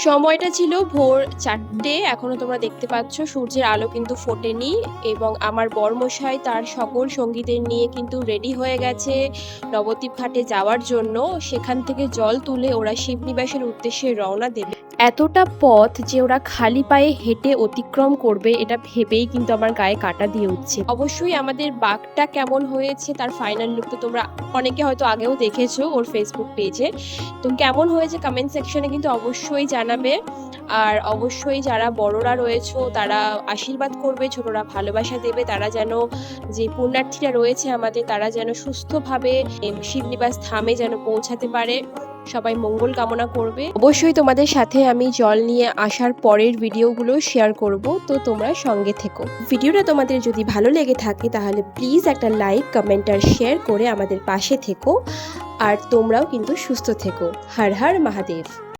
সময়টা ছিল ভোর 4টে। এখনো তোমরা দেখতে পাচ্ছ সূর্যের আলো কিন্তু ফোটেনি এবং আমার বরমশাই তার সকল সঙ্গীদের নিয়ে কিন্তু রেডি হয়ে গেছে নবদ্বীপ ঘাটে যাওয়ার জন্য। সেখান থেকে জল তুলে ওরা শিবনিবাসের উদ্দেশ্যে রওনা দেবে। এতটা পথ যে ওরা খালি পায়ে হেঁটে অতিক্রম করবে এটা ভেবেই কিন্তু আমার গায়ে কাঁটা দিয়ে উঠছে। অবশ্যই আমাদের বাঘটা কেমন হয়েছে তার ফাইনাল লুক তো তোমরা অনেকে হয়তো আগেও দেখেছো ওর ফেসবুক পেজে। তো কেমন হয়েছে কমেন্ট সেকশনে কিন্তু অবশ্যই জানাবে। আর অবশ্যই যারা বড়রা রয়েছো তারা আশীর্বাদ করবে, ছোটরা ভালোবাসা দেবে। তারা যেন, যে পুণ্যার্থীরা রয়েছে আমাদের, তারা যেন সুস্থভাবে শিবনিবাস ধামে যেন পৌঁছাতে পারে। সবাই মঙ্গল কামনা করবে। অবশ্যই তোমাদের সাথে আমি জল নিয়ে আসার পরের ভিডিওগুলো শেয়ার করব, তো তোমরা সঙ্গে থেকো। ভিডিওটা তোমাদের যদি ভালো লেগে থাকে তাহলে প্লিজ একটা লাইক, কমেন্ট আর শেয়ার করে আমাদের পাশে থেকো। আর তোমরাও কিন্তু সুস্থ থেকো। হর হর মহাদেব।